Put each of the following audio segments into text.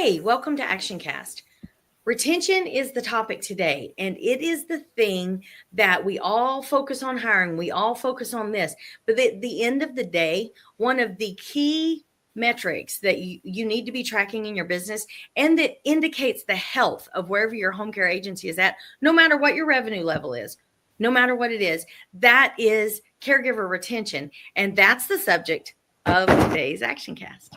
Hey, welcome to ActionCast. Retention is the topic today, and it is the thing that we all focus on hiring. We all focus on this. But at the end of the day, one of the key metrics that you need to be tracking in your business and that indicates the health of wherever your home care agency is at, no matter what your revenue level is, no matter what it is, that is caregiver retention. And that's the subject of today's ActionCast.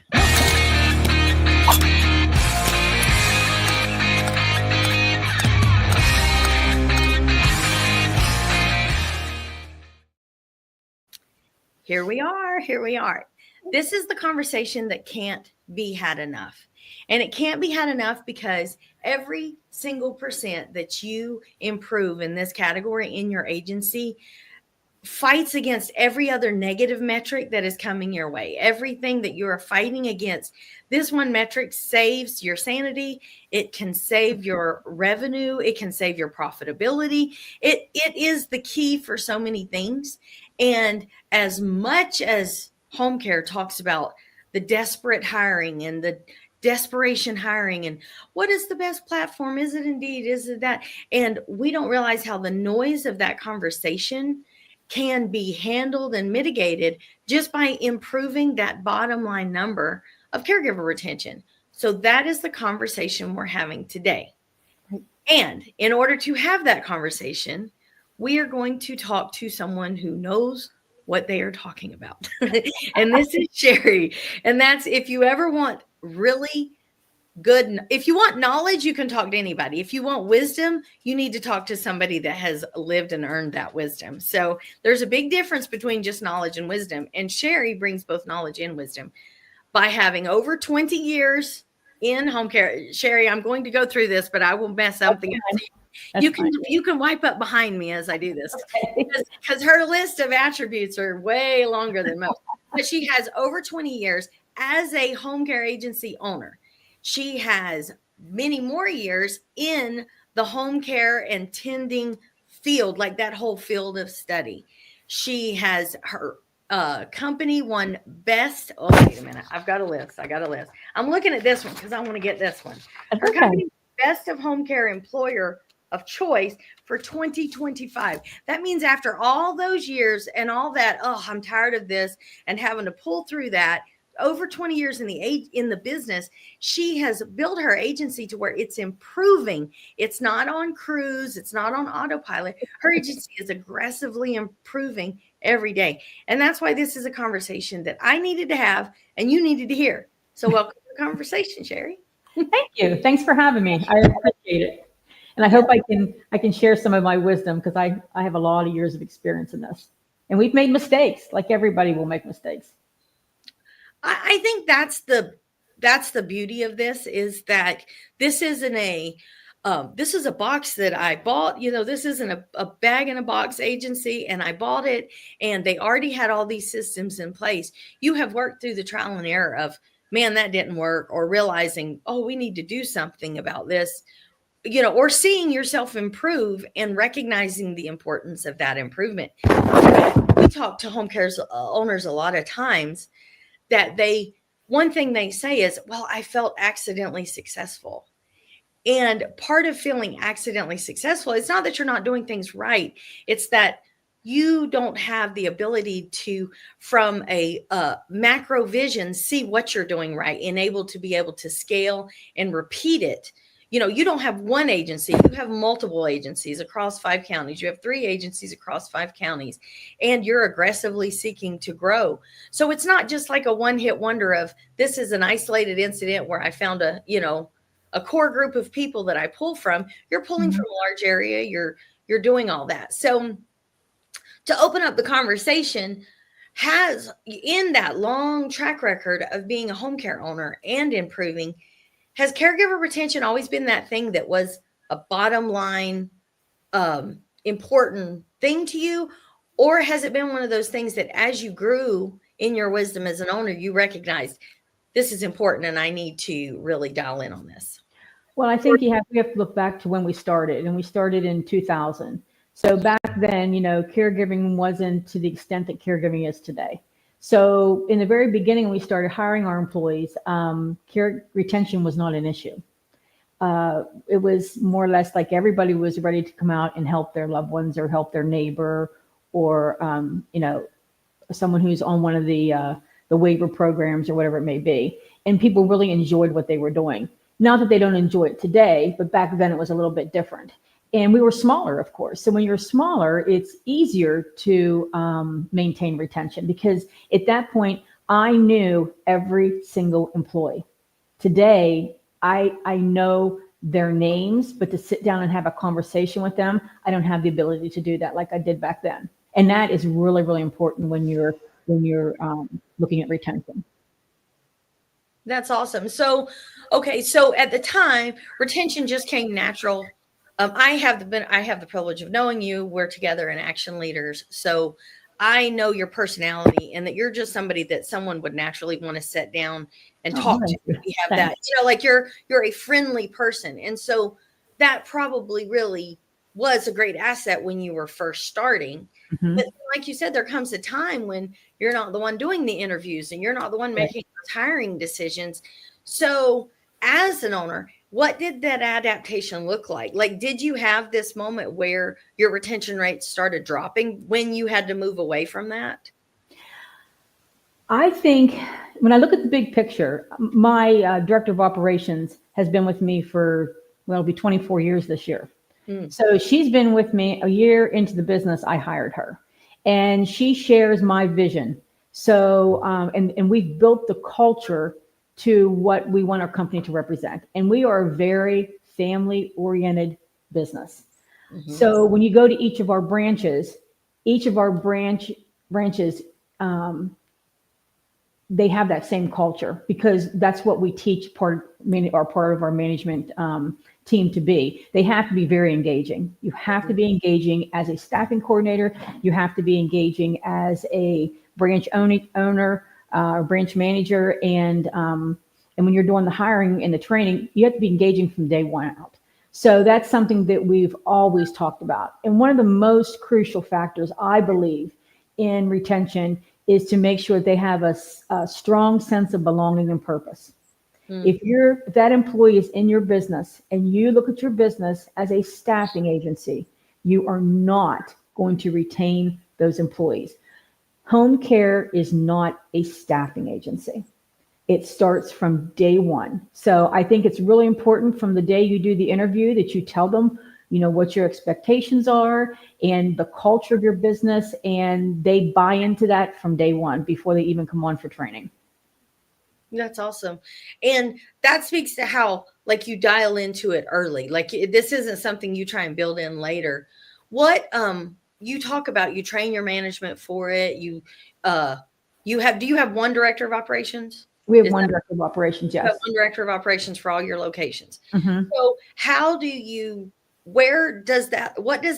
Here we are. This is the conversation that can't be had enough. And it can't be had enough because every single percent that you improve in this category in your agency fights against every other negative metric that is coming your way. Everything that you are fighting against, this one metric saves your sanity. It can save your revenue. It can save your profitability. It is the key for so many things. And as much as home care talks about the desperate hiring and the desperation hiring and what is the best platform? Is it Indeed? Is it that? And we don't realize how the noise of that conversation can be handled and mitigated just by improving that bottom line number of caregiver retention. So that is the conversation we're having today. And in order to have that conversation, we are going to talk to someone who knows what they are talking about. And this is Sherry. And that's if you ever want really good, if you want knowledge, you can talk to anybody. If you want wisdom, you need to talk to somebody that has lived and earned that wisdom. So there's a big difference between just knowledge and wisdom. And Sherry brings both knowledge and wisdom by having over 20 years in home care. Sherry, I'm going to go through this, but I will mess up the you can wipe up behind me as I do this, because her list of attributes are way longer than most. But she has over 20 years as a home care agency owner. She has many more years in the home care and tending field, like that whole field of study. She has her company won best. Oh, wait a minute. I've got a list. I'm looking at this one because I want to get this one. Her company best of home care employer of choice for 2025. That means after all those years and all that, I'm tired of this and having to pull through that, over 20 years in the business, she has built her agency to where it's improving. It's not on cruise. It's not on autopilot. Her agency is aggressively improving every day. And that's why this is a conversation that I needed to have and you needed to hear. So welcome to the conversation, Sherry. Thank you. Thanks for having me. I appreciate it. And I hope I can share some of my wisdom because I have a lot of years of experience in this. And we've made mistakes, like everybody will make mistakes. I think that's the beauty of this, is that this isn't this is a box that I bought. This isn't a bag in a box agency, and I bought it and they already had all these systems in place. You have worked through the trial and error of, man, that didn't work, or realizing, we need to do something about this, or seeing yourself improve and recognizing the importance of that improvement. We talk to home care owners a lot of times that one thing they say is, well, I felt accidentally successful. And part of feeling accidentally successful, it's not that you're not doing things right. It's that you don't have the ability to, from a macro vision, see what you're doing right and able to scale and repeat it. You don't have one agency, you have multiple agencies across 5 counties. You have 3 agencies across 5 counties, and you're aggressively seeking to grow. So it's not just like a one-hit wonder of, this is an isolated incident where I found a core group of people that I pull from. You're pulling from a large area. You're doing all that. So to open up the conversation, has in that long track record of being a home care owner and improving, has caregiver retention always been that thing that was a bottom line important thing to you? Or has it been one of those things that as you grew in your wisdom as an owner, you recognized this is important and I need to really dial in on this? Well, I think we have to look back to when we started, and we started in 2000. So back then, caregiving wasn't to the extent that caregiving is today. So in the very beginning, we started hiring our employees. Care retention was not an issue. It was more or less like everybody was ready to come out and help their loved ones or help their neighbor or, someone who's on one of the waiver programs or whatever it may be. And people really enjoyed what they were doing. Not that they don't enjoy it today, but back then it was a little bit different. And we were smaller, of course. So when you're smaller, it's easier to maintain retention because at that point, I knew every single employee. Today, I know their names, but to sit down and have a conversation with them, I don't have the ability to do that like I did back then. And that is really, really important when you're looking at retention. That's awesome. So, okay, so at the time, retention just came natural. I have the privilege of knowing you. We're together in Action Leaders, so I know your personality and that you're just somebody that someone would naturally want to sit down and talk to. You have that, like you're a friendly person, and so that probably really was a great asset when you were first starting. Mm-hmm. But like you said, there comes a time when you're not the one doing the interviews and you're not the one making those hiring decisions. So as an owner, what did that adaptation look like? Like, did you have this moment where your retention rates started dropping when you had to move away from that? I think when I look at the big picture, my director of operations has been with me for, well, it'll be 24 years this year. So she's been with me a year into the business. I hired her and she shares my vision. So, and we've built the culture to what we want our company to represent. And we are a very family oriented business. Mm-hmm. So when you go to each of our branches, branches, they have that same culture because that's what we teach part of our management team to be. They have to be very engaging. You have to be engaging as a staffing coordinator. You have to be engaging as a branch owner, branch manager, and when you're doing the hiring and the training, you have to be engaging from day one out. So that's something that we've always talked about. And one of the most crucial factors, I believe, in retention is to make sure they have a strong sense of belonging and purpose. If that employee is in your business and you look at your business as a staffing agency, you are not going to retain those employees. Home care is not a staffing agency. It starts from day one. So I think it's really important from the day you do the interview that you tell them, what your expectations are and the culture of your business, and they buy into that from day one before they even come on for training. That's awesome. And that speaks to how, like, you dial into it early. Like, this isn't something you try and build in later. What you talk about, you train your management for it. Do you have one director of operations? We have one director of operations, yes. You have one director of operations for all your locations. Mm-hmm. So what does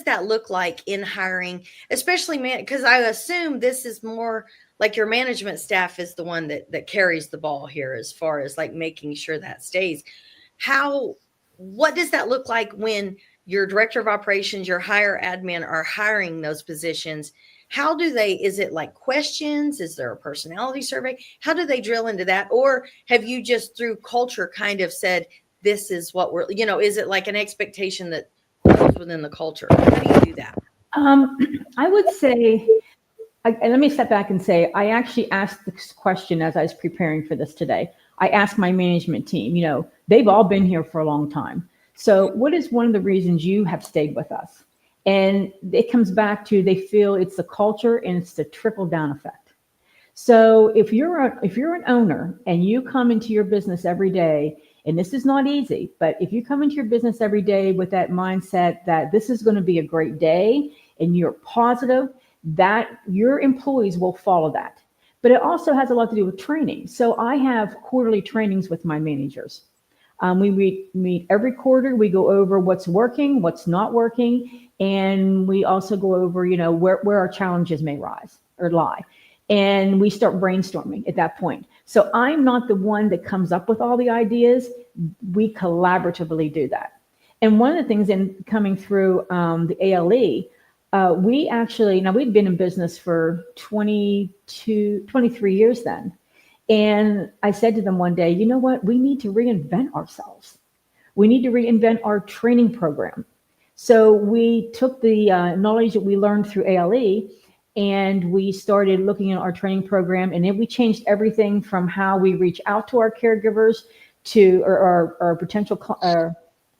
that look like in hiring, especially because I assume this is more like your management staff is the one that carries the ball here as far as like making sure that stays. What does that look like when your director of operations, your hire admin are hiring those positions? Is it like questions? Is there a personality survey? How do they drill into that? Or have you just through culture kind of said, this is what is it like an expectation that grows within the culture? How do you do that? I would say, let me step back and say, I actually asked this question as I was preparing for this today. I asked my management team, they've all been here for a long time. So what is one of the reasons you have stayed with us? And it comes back to, they feel it's the culture and it's the trickle down effect. So if you're an owner and you come into your business every day, and this is not easy, but if you come into your business every day with that mindset that this is going to be a great day and you're positive, that your employees will follow that. But it also has a lot to do with training. So I have quarterly trainings with my managers. We meet every quarter. We go over what's working, what's not working. And we also go over, where our challenges may rise or lie. And we start brainstorming at that point. So I'm not the one that comes up with all the ideas. We collaboratively do that. And one of the things in coming through the ALE, We actually, now we'd been in business for 23 years then. And I said to them one day, you know what? We need to reinvent ourselves. We need to reinvent our training program. So we took the knowledge that we learned through ALE and we started looking at our training program. And then we changed everything from how we reach out to our caregivers to our potential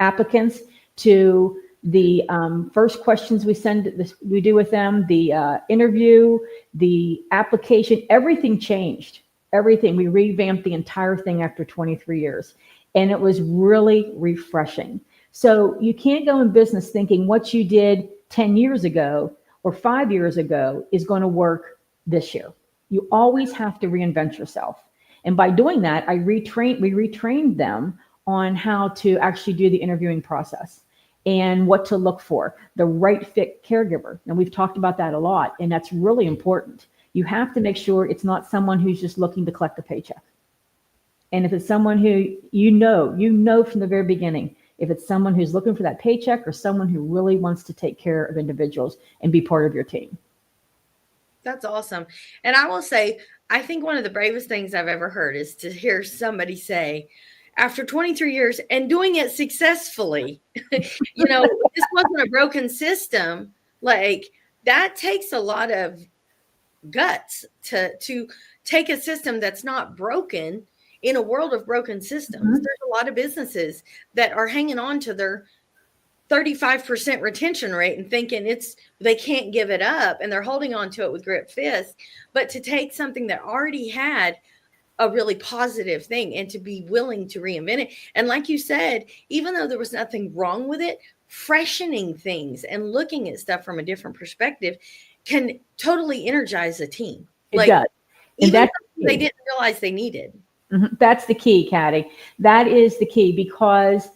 applicants to the first questions we do with them, the interview, the application, everything changed. Everything. We revamped the entire thing after 23 years. And it was really refreshing. So you can't go in business thinking what you did 10 years ago or 5 years ago is going to work this year. You always have to reinvent yourself. And by doing that, we retrained them on how to actually do the interviewing process and what to look for, the right fit caregiver. And we've talked about that a lot, and that's really important. You have to make sure it's not someone who's just looking to collect a paycheck. And if it's someone who you know from the very beginning, if it's someone who's looking for that paycheck or someone who really wants to take care of individuals and be part of your team. That's awesome. And I will say, I think one of the bravest things I've ever heard is to hear somebody say, after 23 years and doing it successfully, this wasn't a broken system. Like, that takes a lot of guts to take a system that's not broken in a world of broken systems. Mm-hmm. There's a lot of businesses that are hanging on to their 35% retention rate and thinking they can't give it up, and they're holding on to it with gripped fists. But to take something that already had a really positive thing and to be willing to reinvent it. And like you said, even though there was nothing wrong with it, freshening things and looking at stuff from a different perspective can totally energize a team. It does. And even they didn't realize they needed. Mm-hmm. That's the key, Kathy. That is the key, because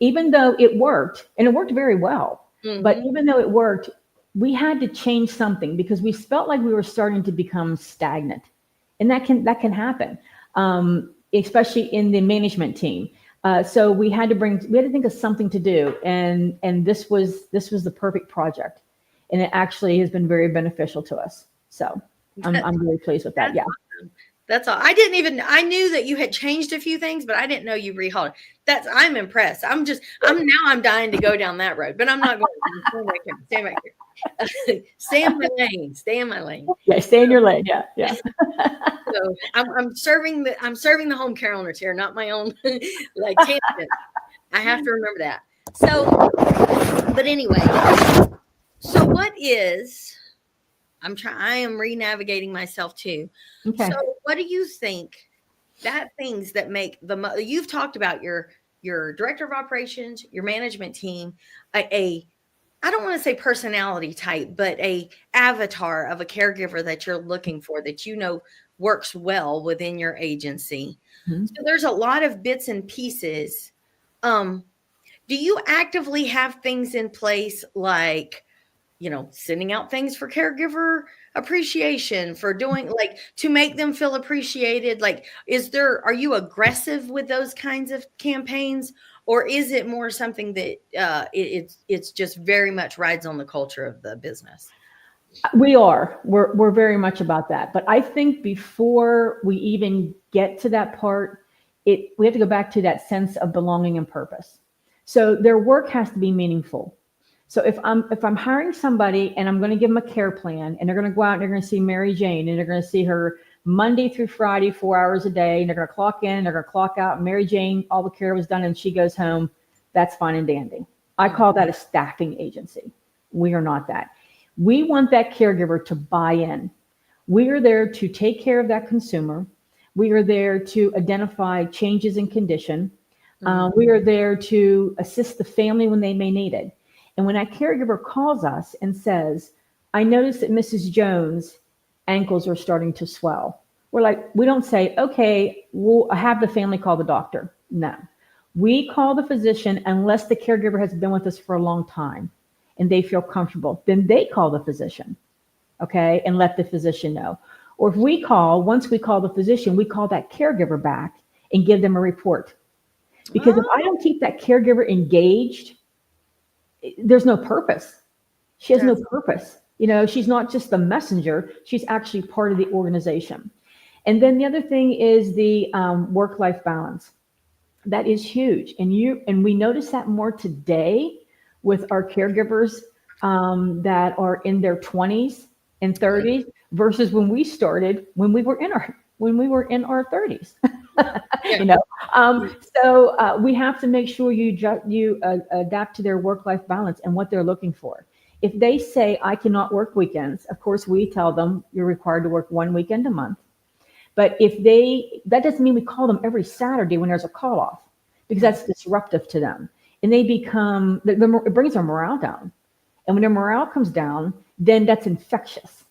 even though it worked, and it worked very well, mm-hmm. but even though it worked, we had to change something because we felt like we were starting to become stagnant. And that can happen, especially in the management team. So we had to think of something to do, and this was the perfect project, and it actually has been very beneficial to us. So I'm really pleased with that. Yeah, awesome. That's all. I knew that you had changed a few things, but I didn't know you rehauled. I'm impressed. I'm dying to go down that road, but I'm not going to stay right here. Stay in my lane. Stay in my lane. Yeah, stay in your lane. Yeah. So I'm serving the home care owners here, not my own tangent. I have to remember that. So, but anyway, so what is? I am re-navigating myself too. Okay. So, what do you think that things that make you've talked about your director of operations, your management team, I don't want to say personality type, but a avatar of a caregiver that you're looking for that works well within your agency. Mm-hmm. So there's a lot of bits and pieces. Do you actively have things in place like, sending out things for caregiver appreciation, for doing to make them feel appreciated? Are you aggressive with those kinds of campaigns? Or is it more something that it's just very much rides on the culture of the business? We're very much about that. But I think before we even get to that part, we have to go back to that sense of belonging and purpose. So their work has to be meaningful. So if I'm hiring somebody and I'm going to give them a care plan, and they're going to go out and they're going to see Mary Jane, and they're going to see her Monday through Friday, 4 hours a day, and they're going to clock in, they're going to clock out. Mary Jane, all the care was done, and she goes home. That's fine and dandy. I call that a staffing agency. We are not that. We want that caregiver to buy in. We are there to take care of that consumer. We are there to identify changes in condition. We are there to assist the family when they may need it. And when that caregiver calls us and says, I noticed that Mrs. Jones' ankles are starting to swell, we don't say, okay, we'll have the family call the doctor. No, we call the physician unless the caregiver has been with us for a long time and they feel comfortable. Then they call the physician, okay, and let the physician know. Or if once we call the physician, we call that caregiver back and give them a report. Because if I don't keep that caregiver engaged, there's no purpose. She has no purpose. You know, she's not just the messenger, she's actually part of the organization. And then the other thing is the work-life balance. That is huge. And we notice that more today with our caregivers that are in their 20s and 30s versus when we started when we were in our 30s. Yeah. You know, so we have to make sure you adapt to their work-life balance and what they're looking for. If they say I cannot work weekends, of course we tell them you're required to work one weekend a month. But that doesn't mean we call them every Saturday when there's a call off, because that's disruptive to them. And they become, it brings their morale down. And when their morale comes down, then that's infectious.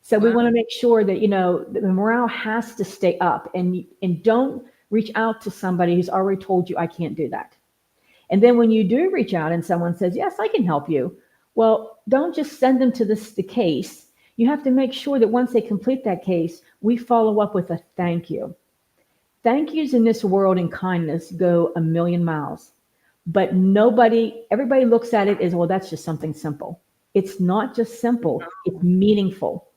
So we want to make sure that, you know, the morale has to stay up, and don't reach out to somebody who's already told you, I can't do that. And then when you do reach out and someone says, yes, I can help you. Well, don't just send them to the case. You have to make sure that once they complete that case, we follow up with a thank you. Thank yous in this world and kindness go a million miles, but everybody looks at it as, well, that's just something simple. It's not just simple, it's meaningful.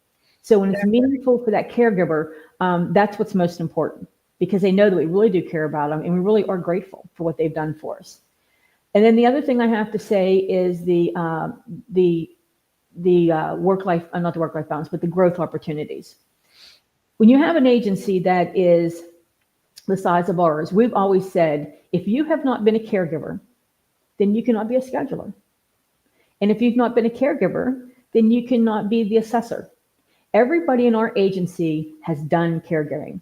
So when it's meaningful for that caregiver, that's what's most important, because they know that we really do care about them and we really are grateful for what they've done for us. And then the other thing I have to say is the work-life, not the work-life balance, but the growth opportunities. When you have an agency that is the size of ours, we've always said, if you have not been a caregiver, then you cannot be a scheduler. And if you've not been a caregiver, then you cannot be the assessor. Everybody in our agency has done caregiving.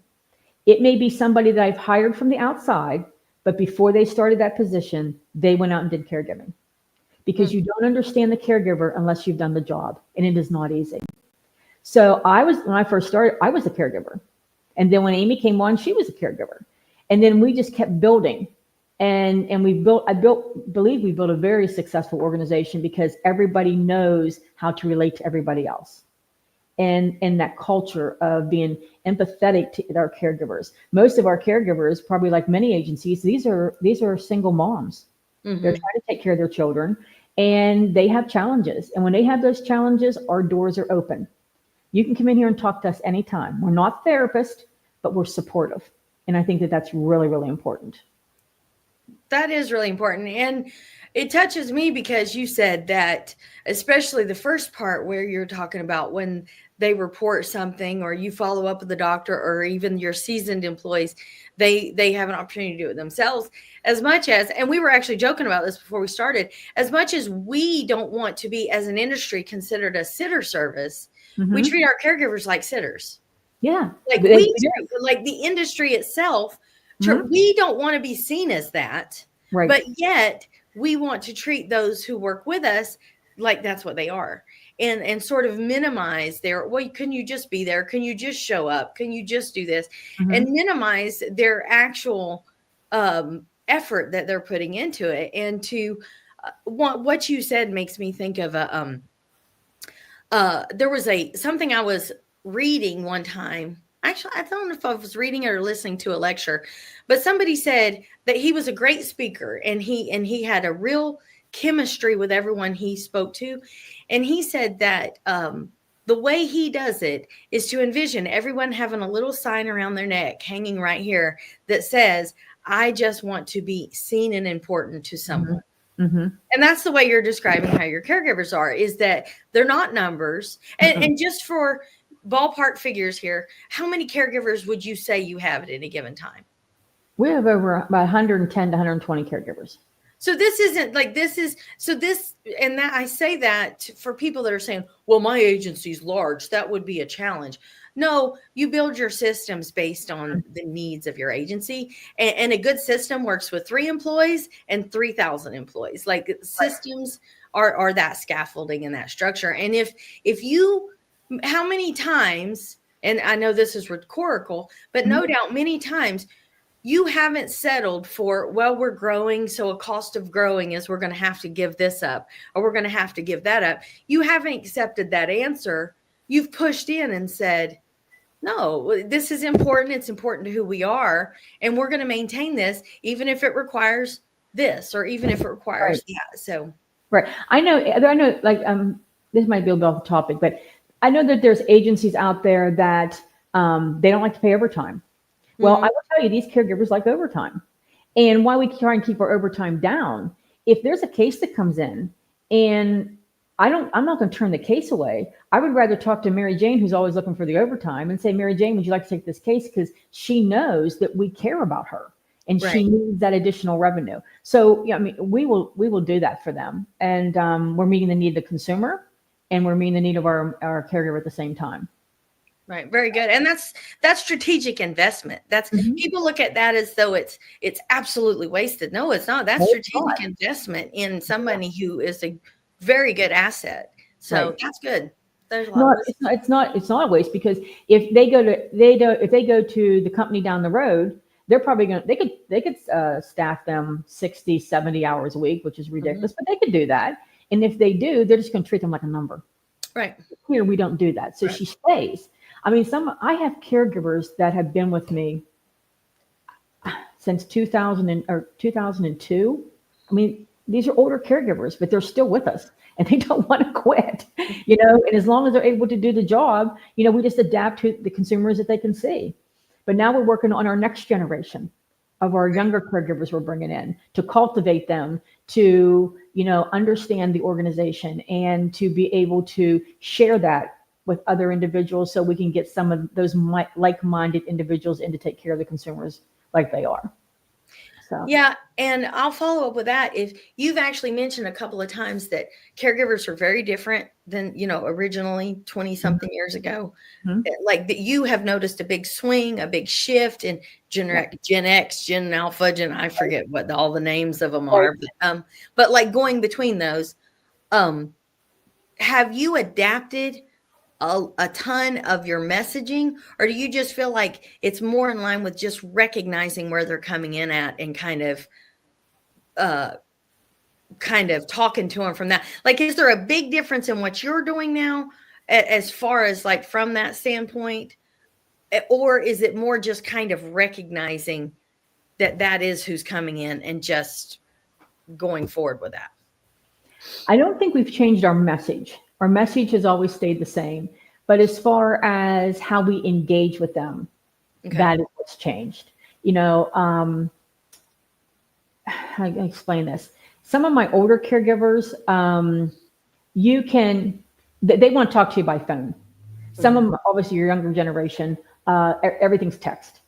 It may be somebody that I've hired from the outside, but before they started that position, they went out and did caregiving. Because you don't understand the caregiver unless you've done the job, and it is not easy. So when I first started, I was a caregiver. And then when Amy came on, she was a caregiver. And then we just kept building. And I believe we built a very successful organization because everybody knows how to relate to everybody else. And that culture of being empathetic to our caregivers. Most of our caregivers, probably like many agencies, these are single moms. Mm-hmm. They're trying to take care of their children, and they have challenges. And when they have those challenges, our doors are open. You can come in here and talk to us anytime. We're not therapists, but we're supportive. And I think that that's really, really important. That is really important. And it touches me because you said that, especially the first part where you're talking about when they report something or you follow up with the doctor or even your seasoned employees, they have an opportunity to do it themselves. As much as, and we were actually joking about this before we started, as much as we don't want to be, as an industry, considered a sitter service, we treat our caregivers like sitters. Yeah. Like like the industry itself, we don't want to be seen as that. Right. But yet we want to treat those who work with us like that's what they are. And sort of minimize can you just be there? Can you just show up? Can you just do this? And minimize their actual effort that they're putting into it. And to what you said makes me think of there was something I was reading one time. Actually, I don't know if I was reading it or listening to a lecture, but somebody said that he was a great speaker and he had a real chemistry with everyone he spoke to. And he said that the way he does it is to envision everyone having a little sign around their neck hanging right here that says, I just want to be seen and important to someone. And that's the way you're describing how your caregivers are, is that they're not numbers. And just for ballpark figures here, how many caregivers would you say you have at any given time? We have over about 110 to 120 caregivers. So this isn't like and that I say that for people that are saying, well, my agency's large, that would be a challenge. No, you build your systems based on the needs of your agency. And a good system works with 3 employees and 3,000 employees. Like systems are that scaffolding and that structure. And how many times, and I know this is rhetorical, but no doubt many times, you haven't settled for, well, we're growing, so a cost of growing is we're going to have to give this up or we're going to have to give that up. You haven't accepted that answer. You've pushed in and said, no, this is important. It's important to who we are. And we're going to maintain this, even if it requires this or even if it requires that. So. Right. I know, like, this might be a bit off the topic, but I know that there's agencies out there that they don't like to pay overtime. Well, I will tell you, these caregivers like overtime. And why we try and keep our overtime down, if there's a case that comes in and I'm not going to turn the case away. I would rather talk to Mary Jane, who's always looking for the overtime, and say, Mary Jane, would you like to take this case? Because she knows that we care about her and she needs that additional revenue. So, yeah, I mean, we will do that for them. And we're meeting the need of the consumer and we're meeting the need of our caregiver at the same time. Right. Very good. And that's strategic investment. That's people look at that as though it's absolutely wasted. No, it's not. That's strategic investment in somebody who is a very good asset. So that's good. There's a lot it's not a waste, because if they go to the company down the road, they're probably they could staff them 60, 70 hours a week, which is ridiculous, but they could do that. And if they do, they're just going to treat them like a number. Right. Here we don't do that. So she stays. I mean, I have caregivers that have been with me since 2002. I mean, these are older caregivers, but they're still with us and they don't want to quit, and as long as they're able to do the job, we just adapt to the consumers that they can see. But now we're working on our next generation of our younger caregivers we're bringing in to cultivate them to, understand the organization and to be able to share that with other individuals so we can get some of those like-minded individuals in to take care of the consumers like they are. So. Yeah. And I'll follow up with that. If you've actually mentioned a couple of times that caregivers are very different than, originally 20 something years ago, like that you have noticed a big swing, a big shift in Gen X, Gen Alpha, I forget what all the names of them are, but like going between those, have you adapted a ton of your messaging, or do you just feel like it's more in line with just recognizing where they're coming in at and kind of talking to them from that? Like, is there a big difference in what you're doing now as far as like from that standpoint, or is it more just kind of recognizing that is who's coming in and just going forward with that? I don't think we've changed our message. Our message has always stayed the same. But as far as how we engage with them, that is what's changed. How do I explain this? Some of my older caregivers, they want to talk to you by phone. Some of them, obviously your younger generation, everything's text.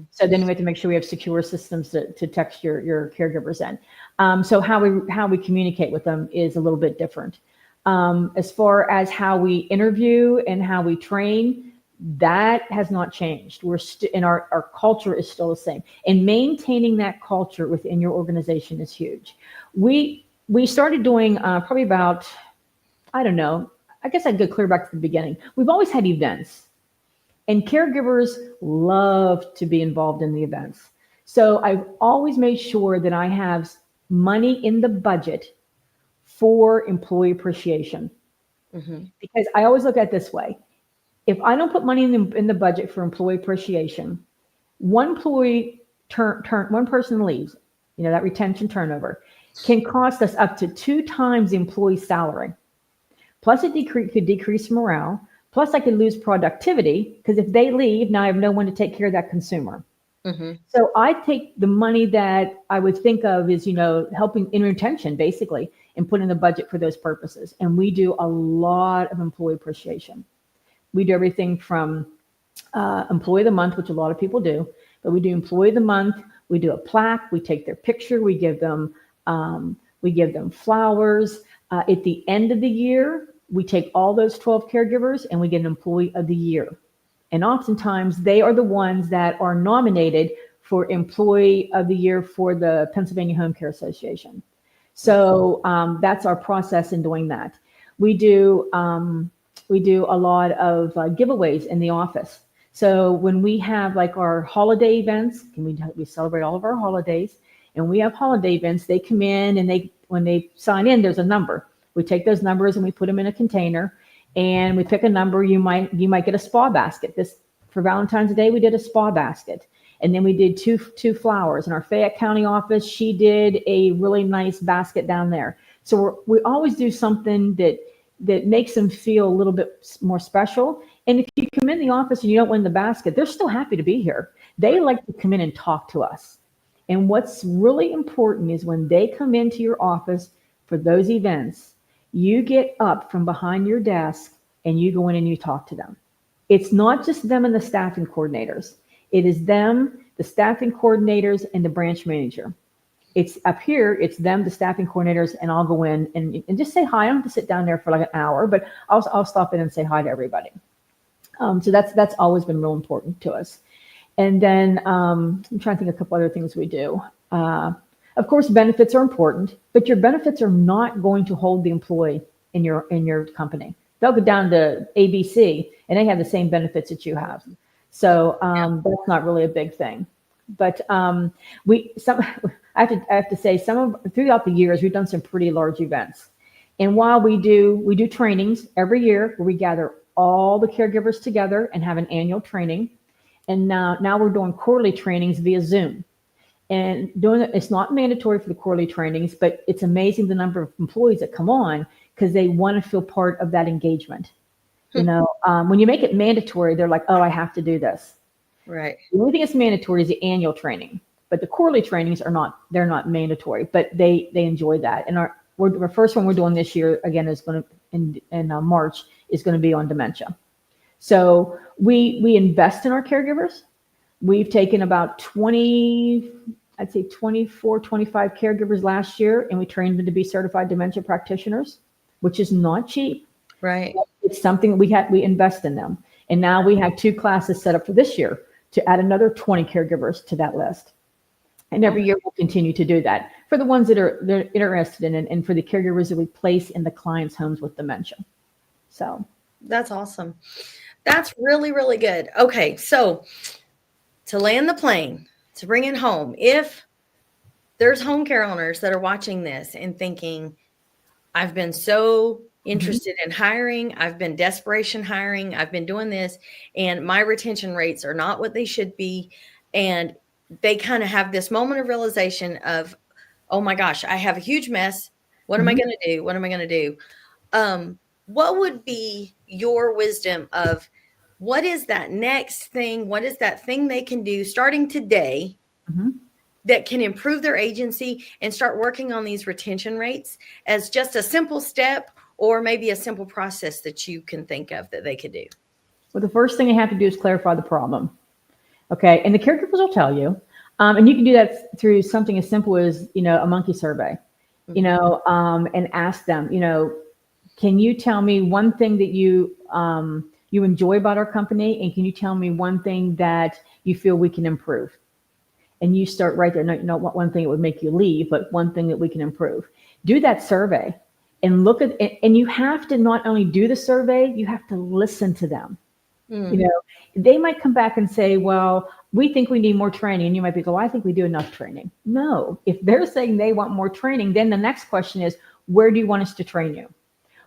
So then we have to make sure we have secure systems to text your caregivers in. So how we communicate with them is a little bit different. As far as how we interview and how we train, that has not changed. We're and our culture is still the same. And maintaining that culture within your organization is huge. We started doing probably about, I don't know, I guess I'd go clear back to the beginning. We've always had events, and caregivers love to be involved in the events. So I've always made sure that I have money in the budget for employee appreciation, because I always look at it this way. If I don't put money in the budget for employee appreciation, one person leaves, that retention turnover can cost us up to 2 times the employee's salary. Plus it could decrease morale. Plus I could lose productivity, because if they leave, now I have no one to take care of that consumer. So I take the money that I would think of as, helping in retention, basically, and put in the budget for those purposes. And we do a lot of employee appreciation. We do everything from employee of the month, which a lot of people do, but we do employee of the month. We do a plaque. We take their picture. We give them flowers. At the end of the year, we take all those 12 caregivers and we get an employee of the year. And oftentimes they are the ones that are nominated for Employee of the Year for the Pennsylvania Home Care Association. So that's our process in doing that. We do a lot of giveaways in the office. So when we have like our holiday events, we celebrate all of our holidays, and we have holiday events, they come in and when they sign in, there's a number. We take those numbers and we put them in a container. And we pick a number. You might get a spa basket. For Valentine's Day, we did a spa basket, and then we did two flowers. In our Fayette County office, she did a really nice basket down there. So we always do something that that makes them feel a little bit more special. And if you come in the office and you don't win the basket, they're still happy to be here. They like to come in and talk to us. And what's really important is when they come into your office for those events, you get up from behind your desk and you go in and you talk to them. It's not just them and the staffing coordinators. It is them, the staffing coordinators, and the branch manager. It's up here, it's them, the staffing coordinators, and I'll go in and just say hi. I don't have to sit down there for like an hour, but I'll stop in and say hi to everybody. So that's always been real important to us. And then I'm trying to think of a couple other things we do. Of course, benefits are important, but your benefits are not going to hold the employee in your company. They'll go down to ABC and they have the same benefits that you have. So that's not really a big thing. But I have to say throughout the years we've done some pretty large events. And while we do trainings every year where we gather all the caregivers together and have an annual training. And now we're doing quarterly trainings via Zoom. And it's not mandatory for the quarterly trainings, but it's amazing the number of employees that come on because they want to feel part of that engagement. When you make it mandatory, they're like, oh, I have to do this. Right. The only thing that's mandatory is the annual training, but the quarterly trainings they're not mandatory, but they enjoy that. And our first one we're doing this year, again, is going to in March, is going to be on dementia. So we invest in our caregivers. We've taken about 24, 25 caregivers last year, and we trained them to be certified dementia practitioners, which is not cheap. Right. It's something we invest in them. And now we have 2 classes set up for this year to add another 20 caregivers to that list. And every year we'll continue to do that for the ones they're interested in and for the caregivers that we place in the clients' homes with dementia. So that's awesome. That's really, really good. Okay. So to land the plane, to bring it home, if there's home care owners that are watching this and thinking, I've been so interested in hiring, I've been desperation hiring, I've been doing this, and my retention rates are not what they should be. And they kind of have this moment of realization of, oh my gosh, I have a huge mess. What am I going to do? What am I going to do? What would be your wisdom of what is that next thing? What is that thing they can do starting today that can improve their agency and start working on these retention rates as just a simple step or maybe a simple process that you can think of that they could do? Well, the first thing you have to do is clarify the problem. Okay. And the caregivers will tell you, and you can do that through something as simple as, a monkey survey, and ask them, can you tell me one thing that you enjoy about our company? And can you tell me one thing that you feel we can improve? And you start right there. Not one thing that would make you leave, but one thing that we can improve. Do that survey and look at it. And you have to not only do the survey, you have to listen to them. They might come back and say, well, we think we need more training. And you might be go, I think we do enough training. No, if they're saying they want more training, then the next question is, where do you want us to train you?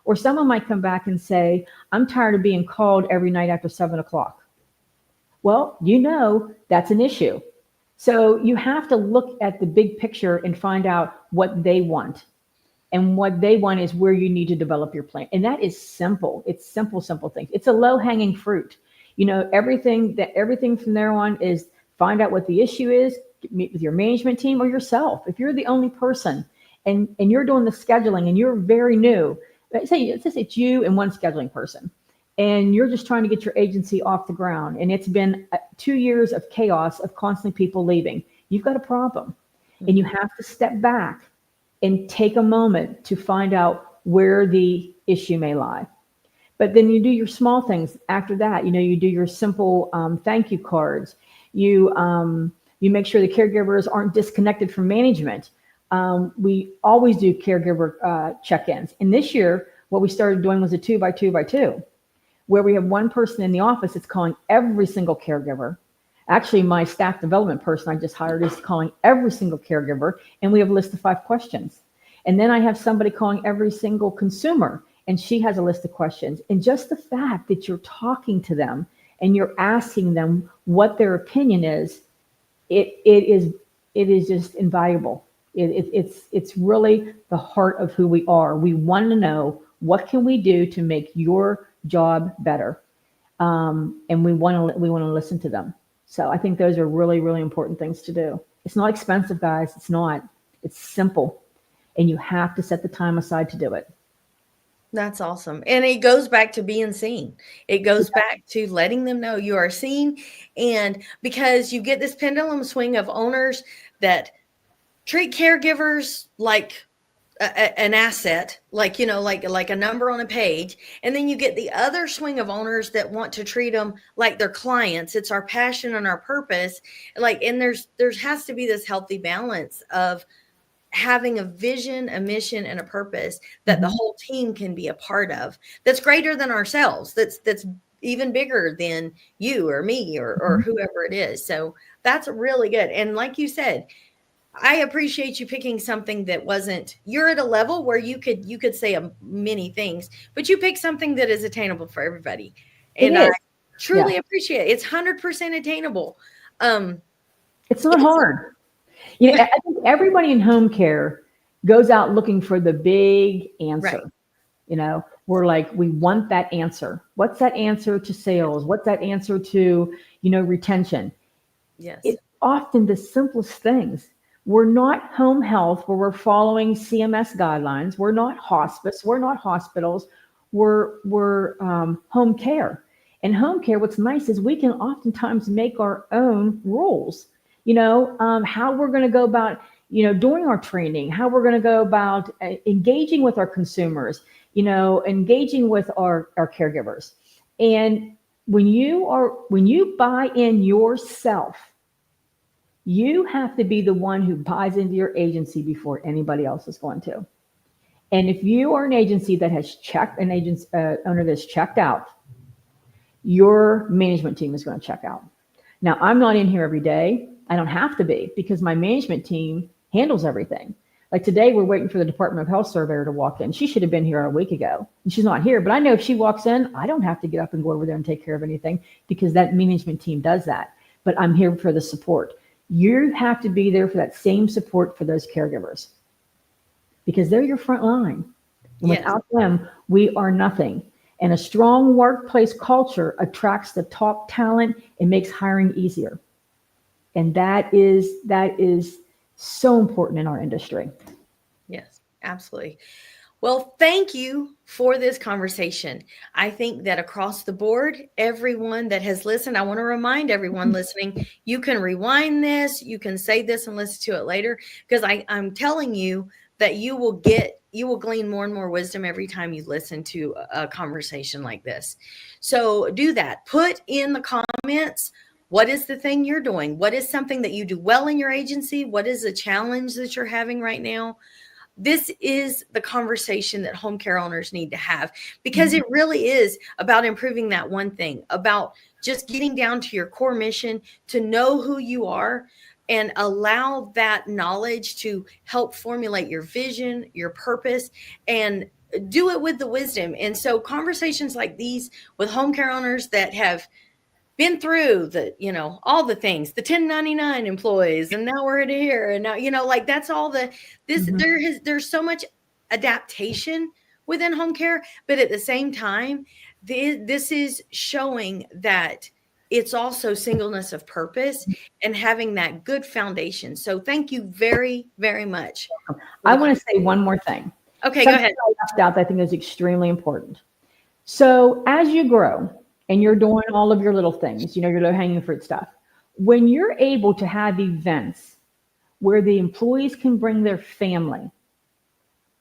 Or someone might come back and say, I'm tired of being called every night after 7:00. Well, that's an issue. So you have to look at the big picture and find out what they want. And what they want is where you need to develop your plan. And that is simple. It's simple things. It's a low hanging fruit. Everything from there on is find out what the issue is, meet with your management team or yourself. If you're the only person and you're doing the scheduling and you're very new, let's say it's you and one scheduling person, and you're just trying to get your agency off the ground. And it's been 2 years of chaos of constantly people leaving. You've got a problem, and you have to step back and take a moment to find out where the issue may lie. But then you do your small things after that. You do your simple thank you cards. You make sure the caregivers aren't disconnected from management. We always do caregiver check-ins. And this year, what we started doing was a 2x2x2, where we have one person in the office that's calling every single caregiver. Actually, my staff development person I just hired is calling every single caregiver, and we have a list of 5 questions. And then I have somebody calling every single consumer, and she has a list of questions. And just the fact that you're talking to them and you're asking them what their opinion is, it is just invaluable. It's really the heart of who we are. We want to know What can we do to make your job better? And we want to listen to them. So I think those are really, really important things to do. It's not expensive, guys. It's not. It's simple, and you have to set the time aside to do it. That's awesome. And it goes back to being seen. It goes back to letting them know you are seen. And because you get this pendulum swing of owners that treat caregivers like an asset, like, like a number on a page. And then you get the other swing of owners that want to treat them like their clients. It's our passion and our purpose. Like, and there has to be this healthy balance of having a vision, a mission, and a purpose that the whole team can be a part of, that's greater than ourselves, that's even bigger than you or me or whoever it is. So that's really good. And like you said, I appreciate you picking something that wasn't, you're at a level where you could say many things, but you pick something that is attainable for everybody. And I truly appreciate it. It's 100% attainable. It's not hard. You know, I think everybody in home care goes out looking for the big answer. Right. You know, we're like, we want that answer. What's that answer to sales? What's that answer to, retention? Yes. It's often the simplest things. We're not home health where we're following CMS guidelines. We're not hospice. We're not hospitals. We're home care. And home care, what's nice is we can oftentimes make our own rules. How we're going to go about, doing our training, how we're going to go about engaging with our consumers, engaging with our caregivers. And when you buy in yourself, you have to be the one who buys into your agency before anybody else is going to. And if you are an agency that has checked, owner that's checked out, your management team is going to check out. Now, I'm not in here every day. I don't have to be because my management team handles everything. Like today, we're waiting for the Department of Health surveyor to walk in. She should have been here a week ago, and she's not here. But I know if she walks in, I don't have to get up and go over there and take care of anything because that management team does that. But I'm here for the support. You have to be there for that same support for those caregivers because they're your front line. And without them, we are nothing. And a strong workplace culture attracts the top talent and makes hiring easier. And that is so important in our industry. Yes, absolutely. Well, thank you for this conversation. I think that across the board, everyone that has listened, I want to remind everyone listening, you can rewind this, you can save this and listen to it later, because I'm telling you that you will glean more and more wisdom every time you listen to a conversation like this. So do that. Put in the comments, what is the thing you're doing? What is something that you do well in your agency? What is a challenge that you're having right now? This is the conversation that home care owners need to have, because it really is about improving that one thing, about just getting down to your core mission, to know who you are and allow that knowledge to help formulate your vision, your purpose, and do it with the wisdom. And so conversations like these with home care owners that have been through all the things, the 1099 employees, and now we're here, and now, like that's all there's so much adaptation within home care, but at the same time, this is showing that it's also singleness of purpose and having that good foundation. So thank you very, very much. I want to say one more thing. Okay, Something go ahead. I left out that I think is extremely important. So as you grow, and you're doing all of your little things, your low hanging fruit stuff. When you're able to have events where the employees can bring their family,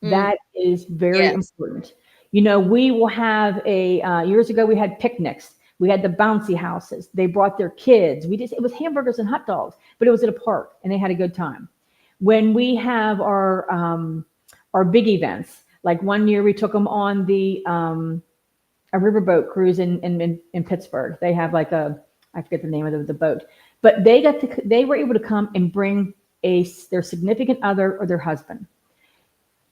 that is very important. We will have years ago, we had picnics. We had the bouncy houses. They brought their kids. It was hamburgers and hot dogs, but it was at a park and they had a good time. When we have our big events, like one year we took them on a riverboat cruise in Pittsburgh. They have I forget the name of the boat, but they were able to come and bring their significant other or their husband.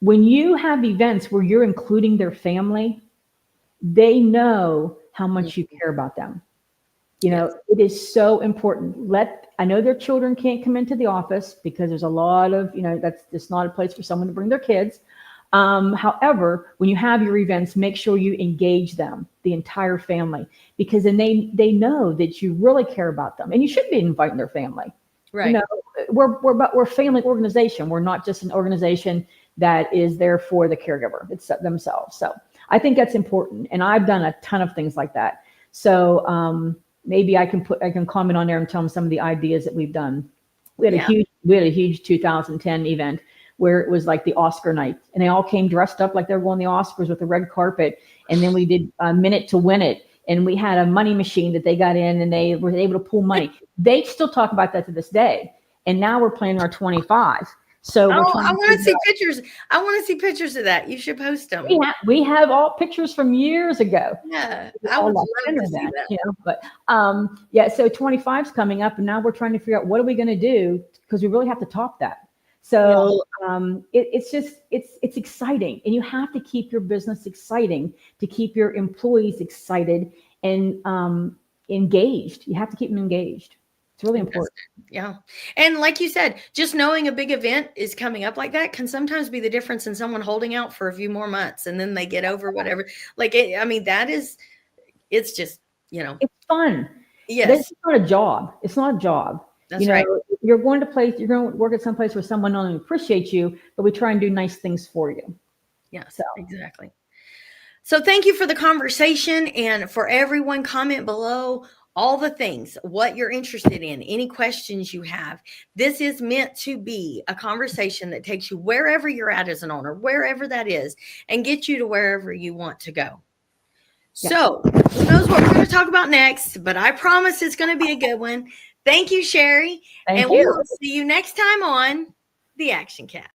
When you have events where you're including their family, they know how much you care about them. It is so important. I know their children can't come into the office because there's a lot of, that's just not a place for someone to bring their kids. However, when you have your events, make sure you engage them, the entire family, because then they know that you really care about them, and you should be inviting their family. Right. You know, we're a family organization. We're not just an organization that is there for the caregiver. It's themselves. So I think that's important, and I've done a ton of things like that. So maybe I can comment on there and tell them some of the ideas that we've done. We had a huge 2010 event where it was like the Oscar night, and they all came dressed up like they were going to the Oscars with the red carpet. And then we did a minute to win it, and we had a money machine that they got in, and they were able to pull money. They still talk about that to this day. And now we're planning our 25. So I want to see pictures. I want to see pictures of that. You should post them. We have all pictures from years ago. Yeah, I would love to see that. You know, but so 25 is coming up, and now we're trying to figure out what are we going to do, because we really have to top that. So it's exciting, and you have to keep your business exciting to keep your employees excited and engaged. You have to keep them engaged. It's really important. Yeah. And like you said, just knowing a big event is coming up like that can sometimes be the difference in someone holding out for a few more months and then they get over whatever. Like, it's just, it's fun. Yes. It's not a job. It's not a job. That's right. You're going to work at some place where someone not only appreciates you, but we try and do nice things for you. Yeah, exactly. So thank you for the conversation, and for everyone, comment below all the things, what you're interested in, any questions you have. This is meant to be a conversation that takes you wherever you're at as an owner, wherever that is, and get you to wherever you want to go. Yeah. So who knows what we're going to talk about next, but I promise it's going to be a good one. Thank you, Sherry. Thank you. We will see you next time on The Action Cast.